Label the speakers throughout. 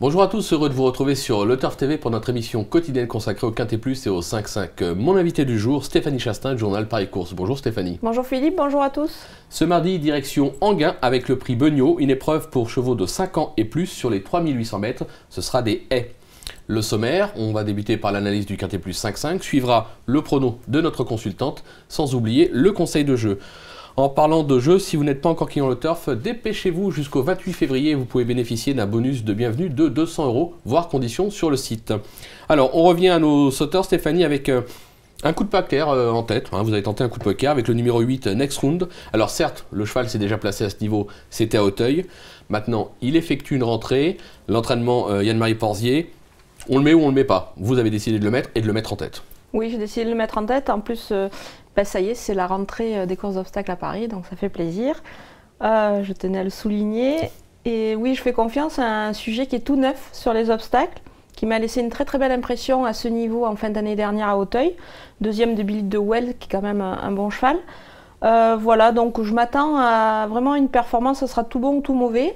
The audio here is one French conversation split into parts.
Speaker 1: Bonjour à tous, heureux de vous retrouver sur Le Turf TV pour notre émission quotidienne consacrée au Quintet Plus et au 5-5. Mon invité du jour, Stéphanie Chastain du journal Paris Course. Bonjour Stéphanie.
Speaker 2: Bonjour Philippe, bonjour à tous.
Speaker 1: Ce mardi, direction Enghien avec le prix Beugnot, une épreuve pour chevaux de 5 ans et plus sur les 3800 mètres. Ce sera des haies. Le sommaire, on va débuter par l'analyse du Quintet Plus 5-5, suivra le prono de notre consultante, sans oublier le conseil de jeu. En parlant de jeu, si vous n'êtes pas encore client Le Turf, dépêchez-vous jusqu'au 28 février, vous pouvez bénéficier d'un bonus de bienvenue de 200 €, voire conditions sur le site. Alors, on revient à nos sauteurs, Stéphanie, avec un coup de poker en tête. Vous avez tenté un coup de poker avec le numéro 8, Next Round. Alors certes, le cheval s'est déjà placé à ce niveau, c'était à Auteuil. Maintenant, il effectue une rentrée, l'entraînement Yann-Marie Porzier. On le met ou on le met pas? Vous avez décidé de le mettre et de le mettre en tête.
Speaker 2: Oui, j'ai décidé de le mettre en tête. En plus, ça y est, c'est la rentrée des courses d'obstacles à Paris, donc ça fait plaisir. Je tenais à le souligner. Et oui, je fais confiance à un sujet qui est tout neuf sur les obstacles, qui m'a laissé une très très belle impression à ce niveau en fin d'année dernière à Auteuil. Deuxième de Billy de Well, qui est quand même un bon cheval. Voilà, donc je m'attends à vraiment une performance, ce sera tout bon ou tout mauvais.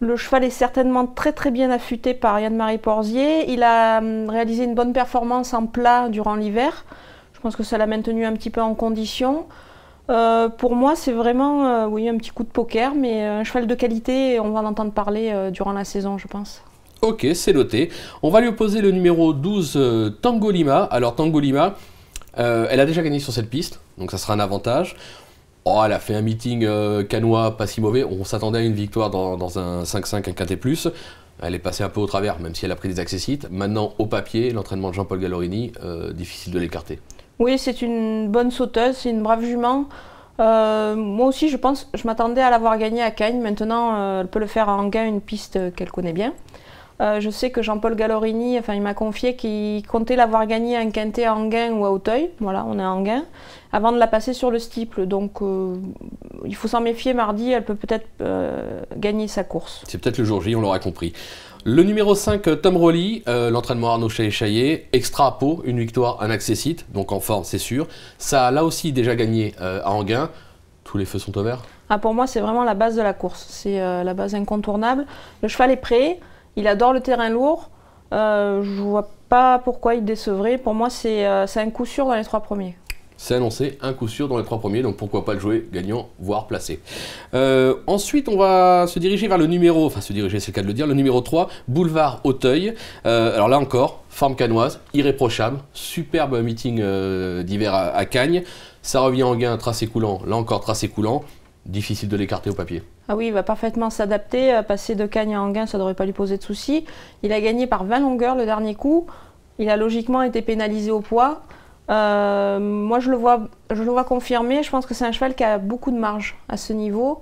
Speaker 2: Le cheval est certainement très très bien affûté par Yann-Marie Porzier. Il a réalisé une bonne performance en plat durant l'hiver. Je pense que ça l'a maintenu un petit peu en condition. Pour moi, c'est vraiment oui, un petit coup de poker, mais un cheval de qualité, on va en entendre parler durant la saison, je pense.
Speaker 1: Ok, c'est noté. On va lui opposer le numéro 12, Tango Lima. Alors Tango Lima, elle a déjà gagné sur cette piste, donc ça sera un avantage. Oh, elle a fait un meeting canois pas si mauvais. On s'attendait à une victoire dans un 5-5, un Quintet Plus. Elle est passée un peu au travers, même si elle a pris des accessites. Maintenant, au papier, l'entraînement de Jean-Paul Gallorini, difficile de l'écarter.
Speaker 2: Oui, c'est une bonne sauteuse, c'est une brave jument. Moi aussi, je m'attendais à l'avoir gagnée à Cagnes. Maintenant, elle peut le faire à Enghien, une piste qu'elle connaît bien. Je sais que Jean-Paul Gallorini, il m'a confié qu'il comptait l'avoir gagnée à un Quintet à Enghien ou à Auteuil. Voilà, on est à Enghien. Avant de la passer sur le steeple. Donc, il faut s'en méfier mardi. Elle peut peut-être gagner sa course.
Speaker 1: C'est peut-être le jour J, on l'aura compris. Le numéro 5, Tom Rowley, l'entraînement Arnaud Chaillet, extra à Pau, une victoire, un accessite, donc en forme, c'est sûr. Ça a là aussi déjà gagné à Enghien. Tous les feux sont au vert.
Speaker 2: Pour moi, c'est vraiment la base de la course. C'est la base incontournable. Le cheval est prêt. Il adore le terrain lourd. Je ne vois pas pourquoi il décevrait. Pour moi, c'est un coup sûr dans les 3 premiers.
Speaker 1: C'est annoncé, un coup sûr dans les 3 premiers, donc pourquoi pas le jouer gagnant, voire placé. Ensuite, on va se diriger vers le numéro, c'est le cas de le dire, le numéro 3, Boulevard Auteuil. Alors là encore, forme canoise, irréprochable, superbe meeting d'hiver à Cagnes. Ça revient en gain, tracé coulant, là encore tracé coulant, difficile de l'écarter au papier.
Speaker 2: Ah oui, il va parfaitement s'adapter. Passer de Cagnes à Enghien, ça ne devrait pas lui poser de soucis. Il a gagné par 20 longueurs le dernier coup. Il a logiquement été pénalisé au poids. Moi, je le vois confirmer. Je pense que c'est un cheval qui a beaucoup de marge à ce niveau.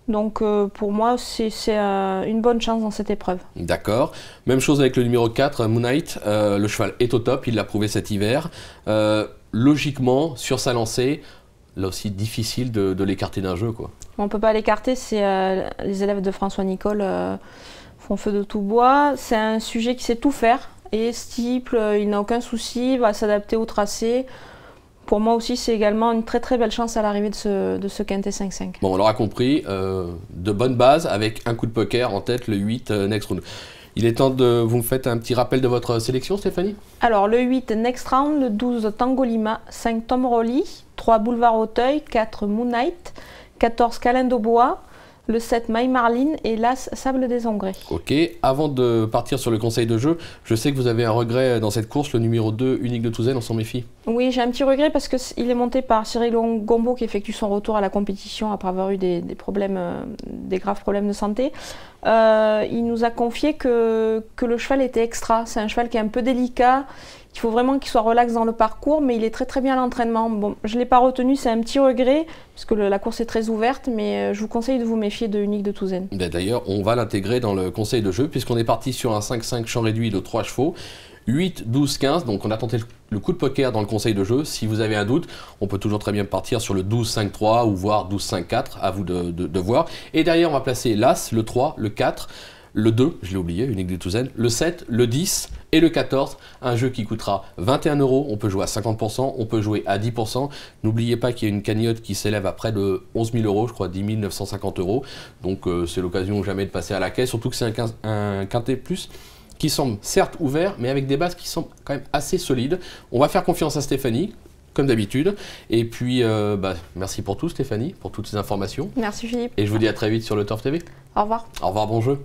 Speaker 2: Donc, pour moi, c'est une bonne chance dans cette épreuve.
Speaker 1: D'accord. Même chose avec le numéro 4, Moonlight. Le cheval est au top, il l'a prouvé cet hiver. Logiquement, sur sa lancée, là aussi difficile de l'écarter d'un jeu, quoi.
Speaker 2: On ne peut pas l'écarter, les élèves de François Nicole font feu de tout bois. C'est un sujet qui sait tout faire. Et steeple, il n'a aucun souci, il va s'adapter au tracé. Pour moi aussi, c'est également une très très belle chance à l'arrivée de ce Quintet 5-5. Bon,
Speaker 1: on l'aura compris, de bonnes bases avec un coup de poker en tête, le 8 Next Round. Il est temps de vous me faites un petit rappel de votre sélection, Stéphanie?
Speaker 2: Alors, le 8 Next Round, le 12 Tango Lima, 5 Tom Rowley, 3 Boulevard Auteuil, 4 Moonlight, 14 Calendo Bois, le 7 My Marline et l'As Sable des Anglais.
Speaker 1: Ok, avant de partir sur le conseil de jeu, je sais que vous avez un regret dans cette course, le numéro 2, Unique de Touzel, on s'en méfie.
Speaker 2: Oui, j'ai un petit regret parce qu'il est monté par Cyril Gombeau qui effectue son retour à la compétition après avoir eu des graves problèmes de santé. Il nous a confié que le cheval était extra. C'est un cheval qui est un peu délicat. Il faut vraiment qu'il soit relax dans le parcours, mais il est très très bien à l'entraînement. Bon, je ne l'ai pas retenu, c'est un petit regret, puisque la course est très ouverte, mais je vous conseille de vous méfier de Unique de Touzel.
Speaker 1: D'ailleurs, on va l'intégrer dans le conseil de jeu, puisqu'on est parti sur un 5-5 champ réduit de 3 chevaux, 8, 12, 15, donc on a tenté le coup de poker dans le conseil de jeu. Si vous avez un doute, on peut toujours très bien partir sur le 12-5-3 ou voire 12-5-4, à vous de voir. Et derrière, on va placer l'As, le 3, le 4, le 2, je l'ai oublié, Unique des Touzennes, le 7, le 10 et le 14, un jeu qui coûtera 21 €, on peut jouer à 50%, on peut jouer à 10%. N'oubliez pas qu'il y a une cagnotte qui s'élève à près de 11 000 €, je crois 10 950 €, donc c'est l'occasion jamais de passer à la caisse, surtout que c'est un quintet plus qui semble certes ouvert, mais avec des bases qui semblent quand même assez solides. On va faire confiance à Stéphanie, comme d'habitude. Et puis, merci pour tout Stéphanie, pour toutes ces informations.
Speaker 2: Merci Philippe.
Speaker 1: Et je vous dis à très vite sur le Turf TV.
Speaker 2: Au revoir.
Speaker 1: Au revoir, bon jeu.